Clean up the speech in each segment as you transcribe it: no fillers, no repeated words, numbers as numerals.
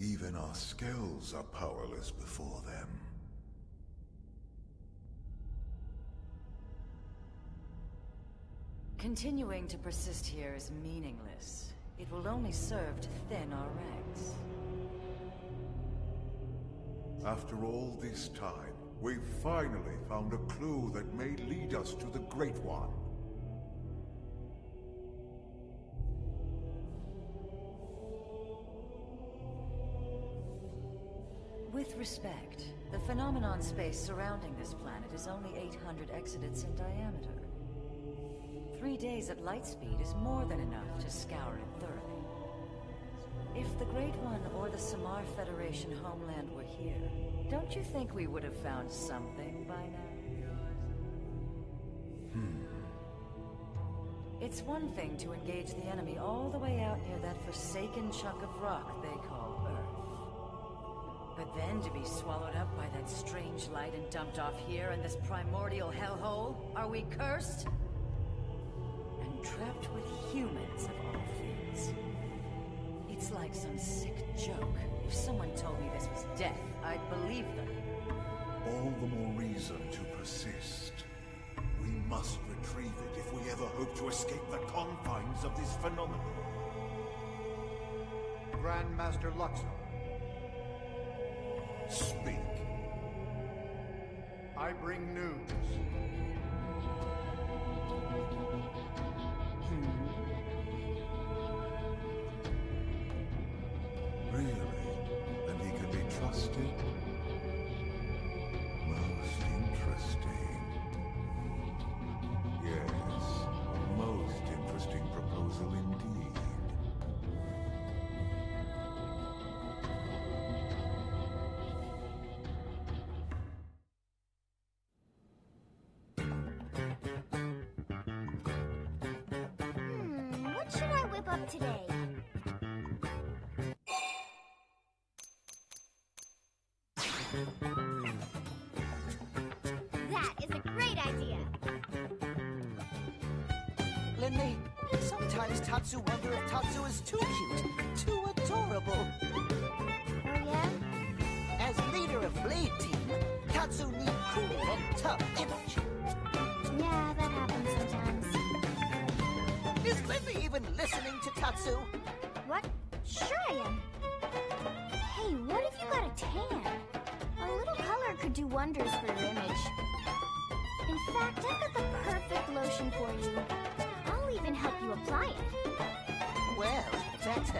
Even our skills are powerless before them. Continuing to persist here is meaningless. It will only serve to thin our ranks. After all this time, we've finally found a clue that may lead us to the Great One. With respect, the phenomenon space surrounding this planet is only 800 exodents in diameter. 3 days at light speed is more than enough to scour it thoroughly. If the Great One or the Samar Federation homeland were here, don't you think we would have found something by now? It's one thing to engage the enemy all the way out near that forsaken chunk of rock they call Earth. But then to be swallowed up by that strange light and dumped off here in this primordial hellhole? Are we cursed? And trapped with humans of all things. It's like some sick joke. If someone told me this was death, I'd believe them. All the more reason to persist. We must retrieve it if we ever hope to escape the confines of this phenomenon. Grandmaster Luxor. Speak. I bring news. Really? And he can be trusted? Most interesting. Yes, a most interesting proposal indeed. What should I whip up today? That is a great idea. Lindley, sometimes Tatsu wonder if Tatsu is too cute, too adorable. Oh yeah? As leader of Blade Team, Tatsu needs cool and tough image. Yeah, that happens sometimes. Is Lindley even listening to Tatsu? What? Sure I am. Hey, what if you got a tan? A little color could do wonders for your image. In fact, I've got the perfect lotion for you. I'll even help you apply it. Well, that's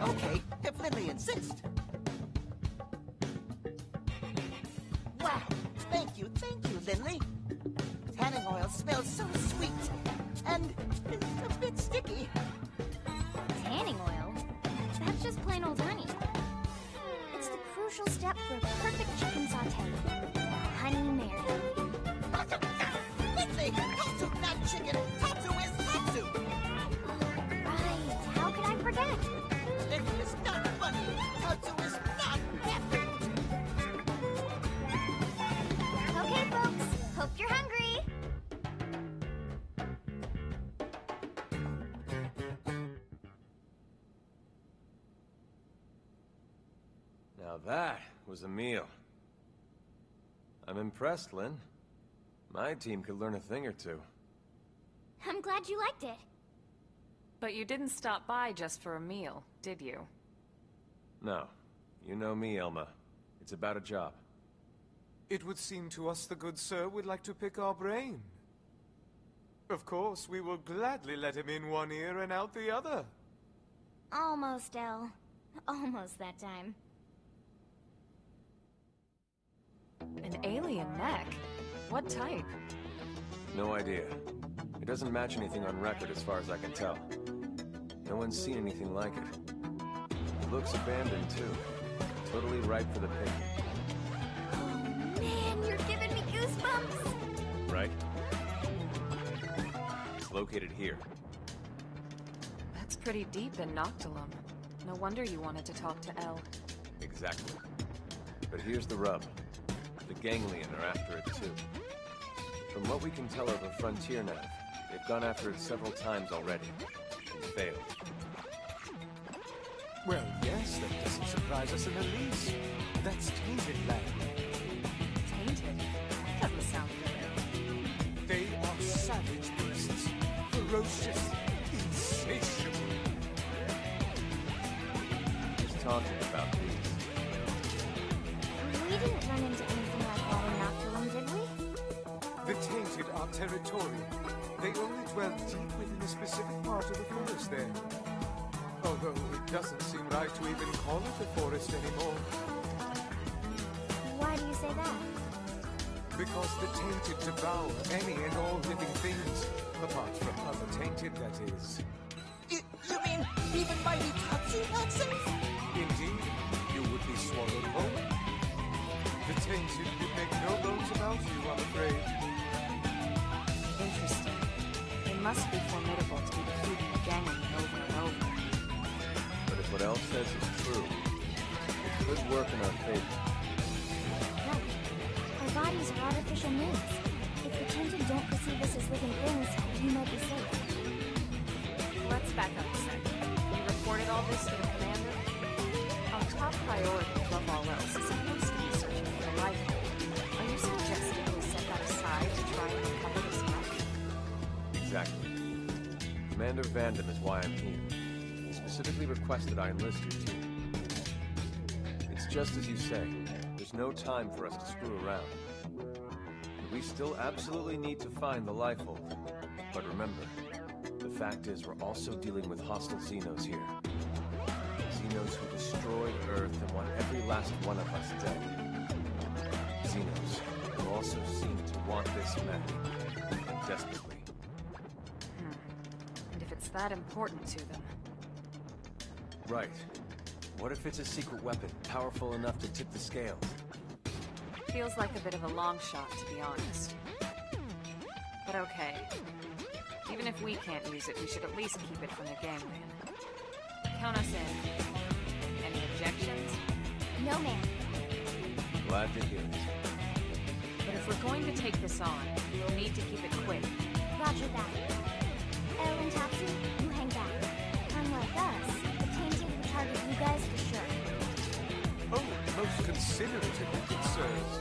okay, if Lindley insists. Wow, thank you, Lindley. Tanning oil smells so sweet, and it's a bit sticky. Tanning oil? That's just plain old honey. It's the crucial step for a perfect chicken sauté. Honey Mary. Lindley, Tatsu, not chicken. Tatsu is Tatsu. Right, how could I forget? Lindley is not funny. Tatsu is not happy. Okay, folks, hope you're hungry. Now that was a meal. I'm impressed, Lynn. My team could learn a thing or two. I'm glad you liked it. But you didn't stop by just for a meal, did you? No. You know me, Elma. It's about a job. It would seem to us the good sir would like to pick our brain. Of course, we will gladly let him in one ear and out the other. Almost, Elle. Almost that time. An alien mech? What type? No idea. It doesn't match anything on record as far as I can tell. No one's seen anything like it. It looks abandoned, too. Totally ripe for the picking. Oh man, you're giving me goosebumps! Right? It's located here. That's pretty deep in Noctilum. No wonder you wanted to talk to Elle. Exactly. But here's the rub. The Ganglion are after it, too. From what we can tell over Frontier Nav, they've gone after it several times already, and failed. Well, yes, that doesn't surprise prize us in the least. That's Tainted Land. Tainted? That doesn't sound good. They are savage beasts, ferocious, insatiable. Just talking about these. We didn't run into anything like that in Noctilum, did we? The Tainted are territorial. They only dwell deep within a specific part of the forest there. Although it doesn't seem right to even call it a forest anymore. Why do you say that? Because the Tainted devour any and all living things, apart from other Tainted, that is. You mean even mighty Tatsu toxins? Indeed, you would be swallowed whole. The Tainted would make no bones about you, I'm afraid. Interesting. They must be formidable to be defeating the ganging over and over. But if what Elle says is true, it could work in our favor. Right. Our bodies are artificial means. If the Tainted don't perceive us as living things, we might be safe. Let's back up a sec. We reported all this to the commander? Our top priority above all else is supposed to be searching for the life form. Are you suggesting we set that aside to try and recover this wreck? Exactly. Commander Vandam is why I'm here. He specifically requested I enlist your team. It's just as you say. There's no time for us to screw around. We still absolutely need to find the Lifehold. But remember, the fact is we're also dealing with hostile Xenos here. Xenos who destroyed Earth and want every last one of us dead. Xenos who also seem to want this map, desperately. And if it's that important to them? Right. What if it's a secret weapon, powerful enough to tip the scales? Feels like a bit of a long shot, to be honest. But okay. Even if we can't use it, we should at least keep it from the gangland. Count us in. Any objections? No, ma'am. Glad to hear it. But if we're going to take this on, we'll need to keep it quick. Roger that. Elle and Tatsu, you hang back. Unlike us, the Tainted will target you guys for sure. Oh, most considerate of you, good sirs.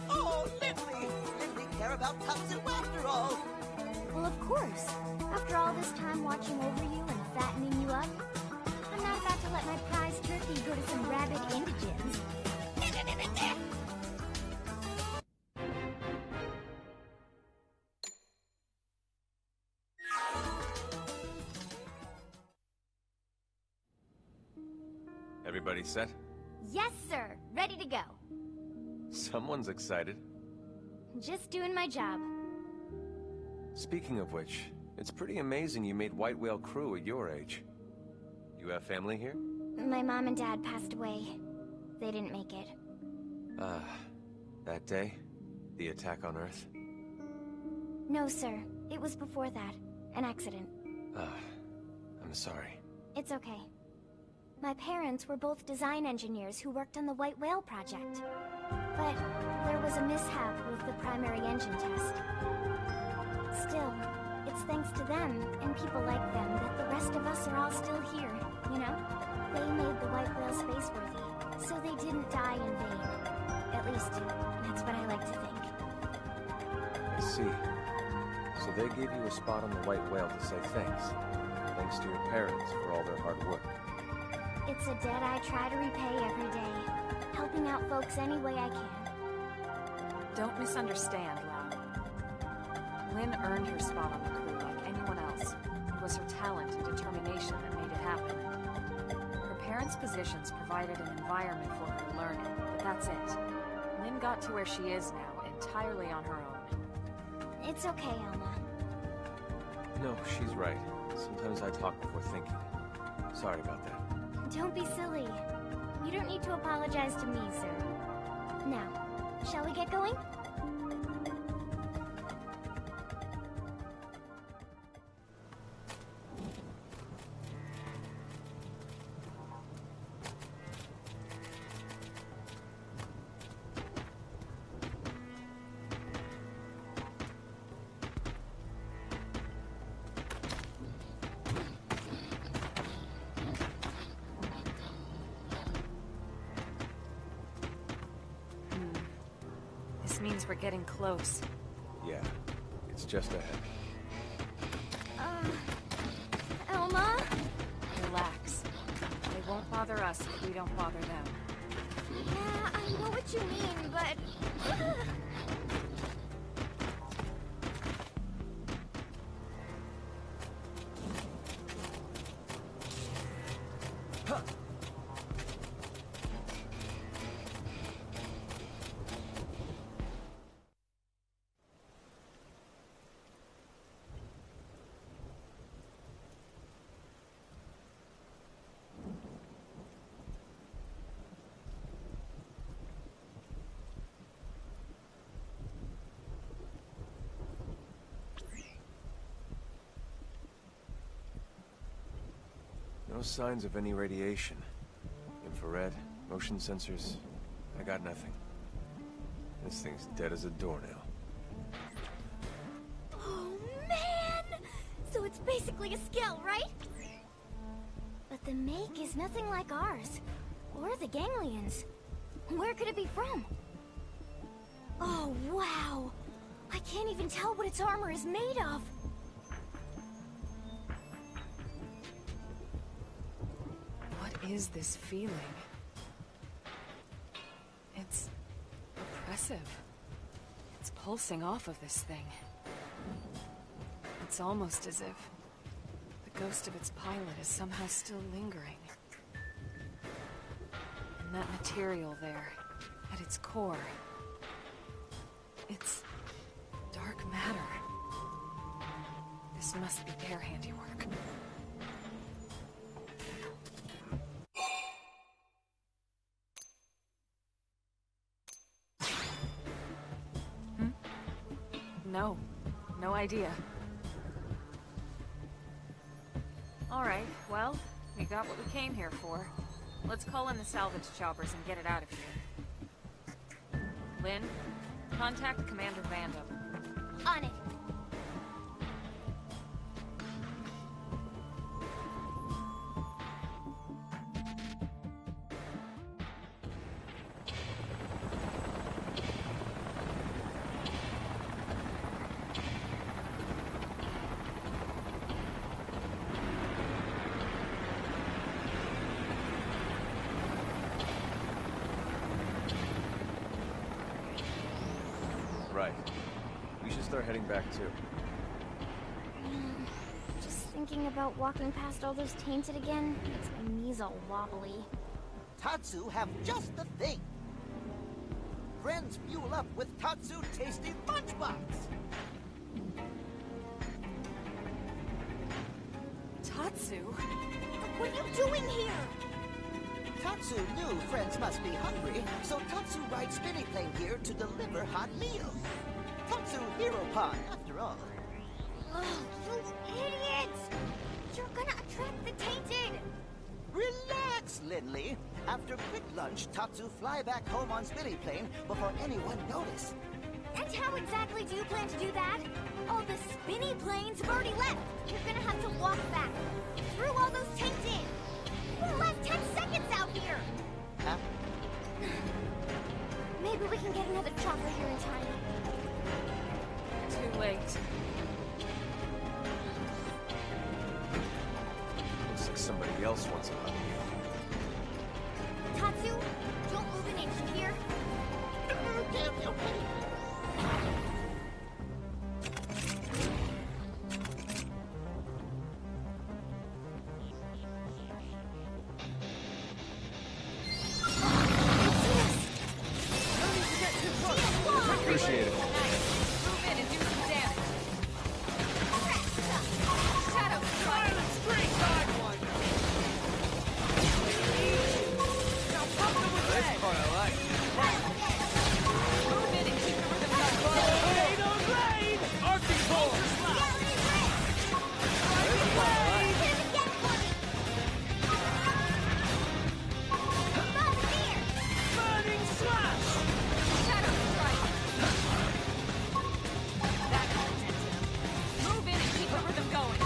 Oh, Lindley! Lindley care about Tatsu after all! Well, of course. After all this time watching over you and fattening you up, I'm not about to let my prize turkey go to some rabid indigents. Everybody set? Yes, sir. Ready to go. Someone's excited. Just doing my job. Speaking of which, it's pretty amazing you made White Whale crew at your age. You have family here? My mom and dad passed away. They didn't make it. That day? The attack on Earth? No, sir. It was before that. An accident. I'm sorry. It's okay. My parents were both design engineers who worked on the White Whale project. But there was a mishap with the primary engine test. Still, it's thanks to them and people like them that the rest of us are all still here, you know? They made the White Whale spaceworthy, so they didn't die in vain. At least, that's what I like to think. I see. So they gave you a spot on the White Whale to say thanks. Thanks to your parents for all their hard work. It's a debt I try to repay every day, helping out folks any way I can. Don't misunderstand, Lau. Lynn earned her spot on the crew like anyone else. It was her talent and determination that made it happen. Her parents' positions provided an environment for her to learn in, but that's it. Lynn got to where she is now entirely on her own. It's okay, Alma. No, she's right. Sometimes I talk before thinking. Sorry about that. Don't be silly. You don't need to apologize to me, sir. Now, shall we get going? This means we're getting close. Yeah, it's just ahead. Elma? Relax. They won't bother us if we don't bother them. Yeah, I know what you mean, but... No signs of any radiation. Infrared, motion sensors, I got nothing. This thing's dead as a doornail. Oh, man! So it's basically a skill, right? But the make is nothing like ours. Or the ganglions. Where could it be from? Oh, wow! I can't even tell what its armor is made of. What is this feeling? It's oppressive. It's pulsing off of this thing. It's almost as if the ghost of its pilot is somehow still lingering. And that material there, at its core, it's dark matter. This must be their handiwork. No idea. Alright, well, we got what we came here for. Let's call in the salvage choppers and get it out of here. Lynn, contact Commander Vandam. On it. Right. We should start heading back too. Just thinking about walking past all those tainted again makes my knees all wobbly. Tatsu have just the thing. Friends fuel up with Tatsu Tasty Lunchbox. Tatsu? What are you doing here? Tatsu knew friends must be hungry, so Tatsu rides spinny plane here to deliver hot meals. Tatsu Hero Pod, after all. Oh, you idiots! You're gonna attract the tainted! Relax, Lindley. After quick lunch, Tatsu fly back home on spinny plane before anyone notice. And how exactly do you plan to do that? All the spinny planes have already left. You're gonna have to walk back through all those tainted. You won't last 10 seconds out here. Huh? Maybe we can get another chopper here in time. Too late. Looks like somebody else wants a hug. Tatsu, don't move an inch, you hear? Appreciate it. Move in and do some damage. Shadow strike. This part I like. Move in and keep the rhythm going. Shadow strike. That's intensive. Move in and keep the rhythm going.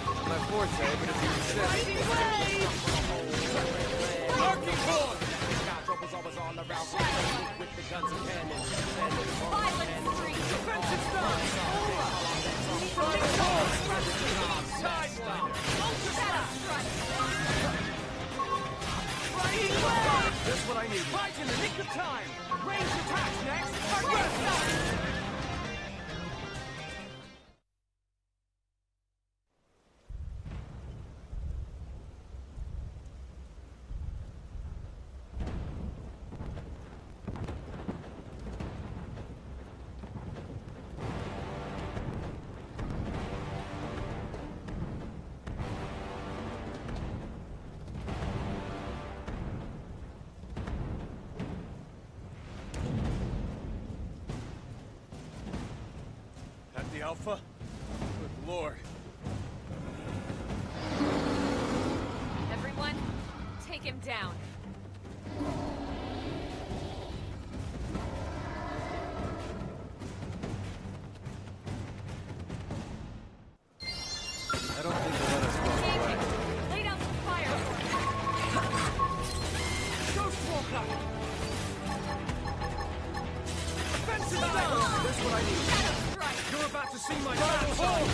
Not my forte, but if you insist. With the guns and cannons. Defensive stance! Just what I need. Right in the nick of time! Range attacks next! The Alpha? Good lord. Everyone, take him down. I don't think they'll let us go away. Lay down some fire. Ghostwalker! Defensive stance! That's what I need. Shadow strike. You're about to see my final form!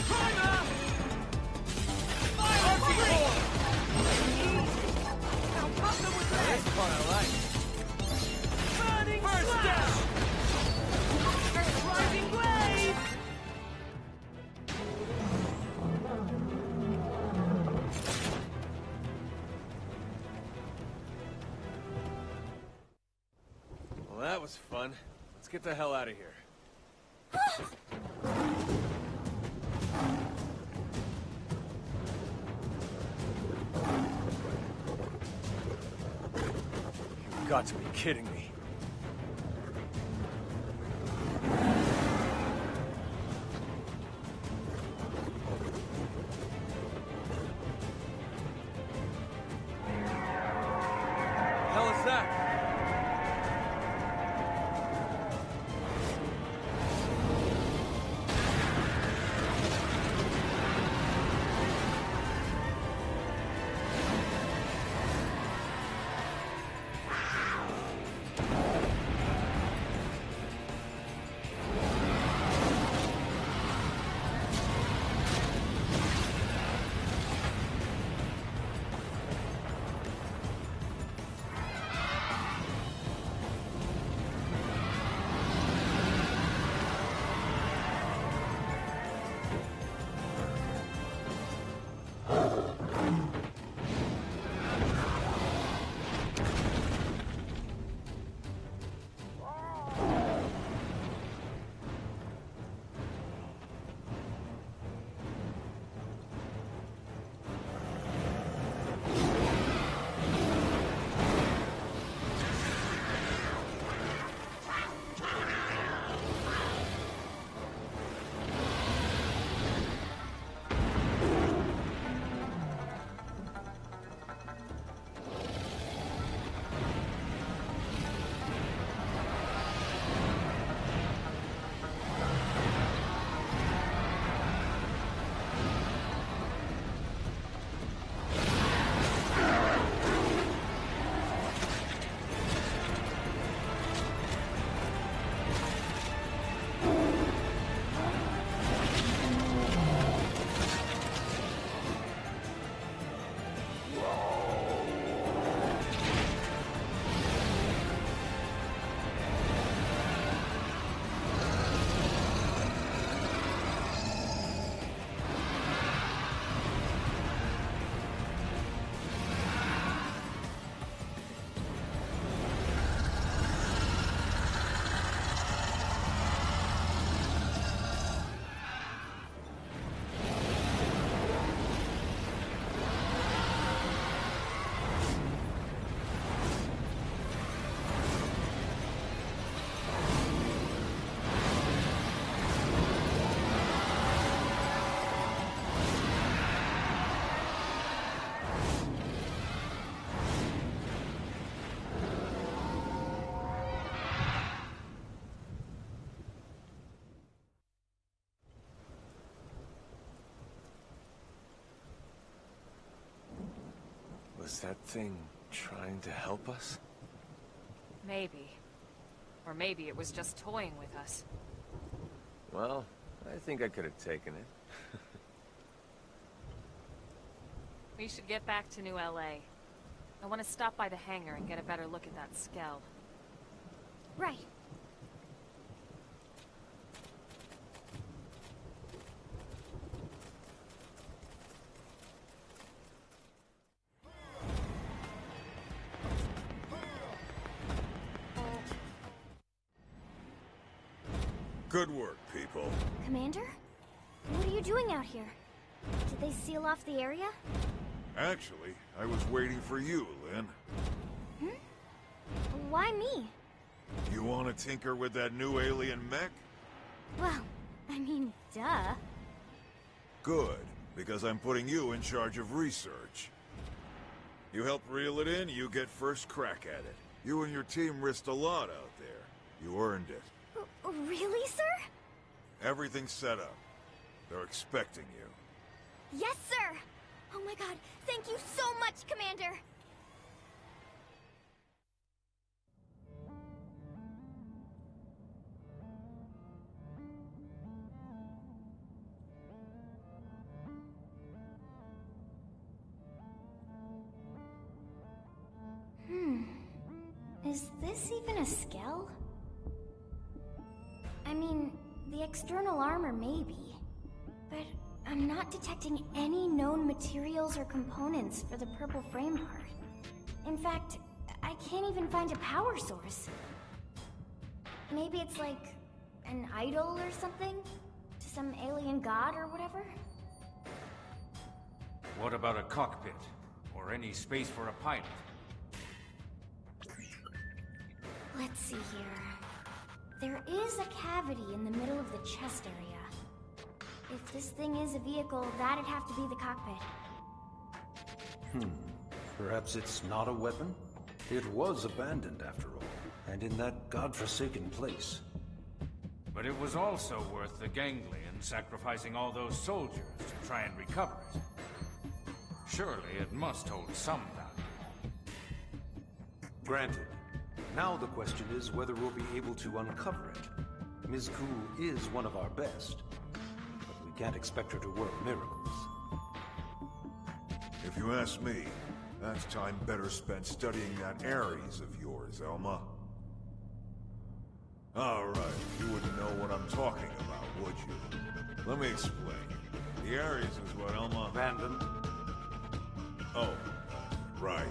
Primer! Fire form! Now cut them with That's this! the part I like. Burning first down! Rising wave! Well, that was fun. Let's get the hell out of here. You've got to be kidding me. Hell is that? Was that thing trying to help us? Maybe. Or maybe it was just toying with us. Well, I think I could have taken it. We should get back to New LA. I want to stop by the hangar and get a better look at that skell. Right. Good work, people. Commander? What are you doing out here? Did they seal off the area? Actually, I was waiting for you, Lynn. Why me? You want to tinker with that new alien mech? Well, I mean, duh. Good, because I'm putting you in charge of research. You help reel it in, you get first crack at it. You and your team risked a lot out there. You earned it. Really, sir? Everything's set up. They're expecting you. Yes, sir! Oh my god, thank you so much, Commander! Is this even a skell? I mean, the external armor maybe, but I'm not detecting any known materials or components for the purple frame part. In fact, I can't even find a power source. Maybe it's like an idol or something? To some alien god or whatever? What about a cockpit? Or any space for a pilot? Let's see here. There is a cavity in the middle of the chest area. If this thing is a vehicle, that'd have to be the cockpit. Perhaps it's not a weapon? It was abandoned after all, and in that godforsaken place. But it was also worth the ganglion sacrificing all those soldiers to try and recover it. Surely it must hold some value. Granted. Now the question is whether we'll be able to uncover it. Ms. Ku is one of our best, but we can't expect her to work miracles. If you ask me, that's time better spent studying that Ares of yours, Elma. Alright, you wouldn't know what I'm talking about, would you? Let me explain. The Ares is what Elma... Abandoned? Oh, right.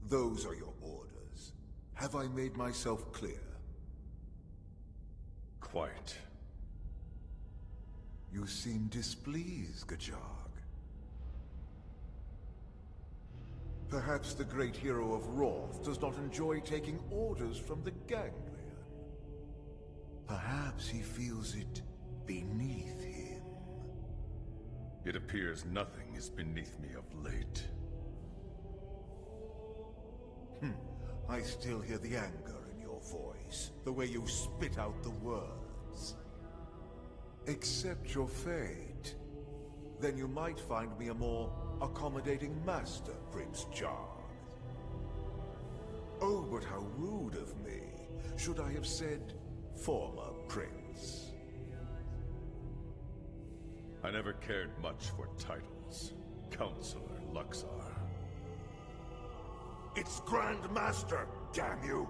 Those are your orders. Have I made myself clear? Quite. You seem displeased, Gajag. Perhaps the great hero of Roth does not enjoy taking orders from the ganglion. Perhaps he feels it beneath him. It appears nothing is beneath me of late. I still hear the anger in your voice, the way you spit out the words. Accept your fate. Then you might find me a more accommodating master, Prince Jarg. Oh, but how rude of me. Should I have said former prince? I never cared much for titles. Counselor Luxar. It's Grand Master, damn you!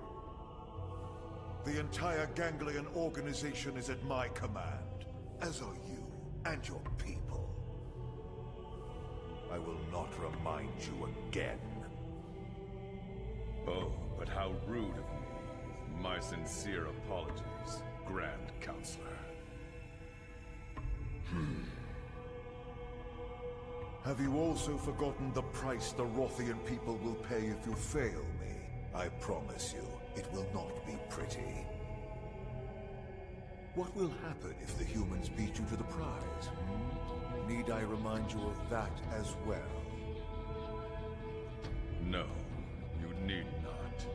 The entire Ganglion organization is at my command, as are you and your people. I will not remind you again. Oh, but how rude of me. My sincere apologies, Grand Counselor. Have you also forgotten the price the Rothian people will pay if you fail me? I promise you, it will not be pretty. What will happen if the humans beat you to the prize? Need I remind you of that as well? No, you need not.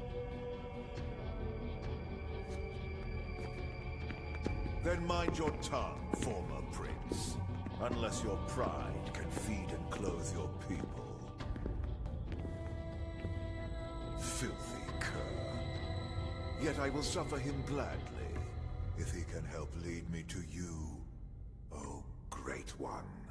Then mind your tongue, former prince. Unless your pride can feed and clothe your people. Filthy cur. Yet I will suffer him gladly, if he can help lead me to you, oh great one.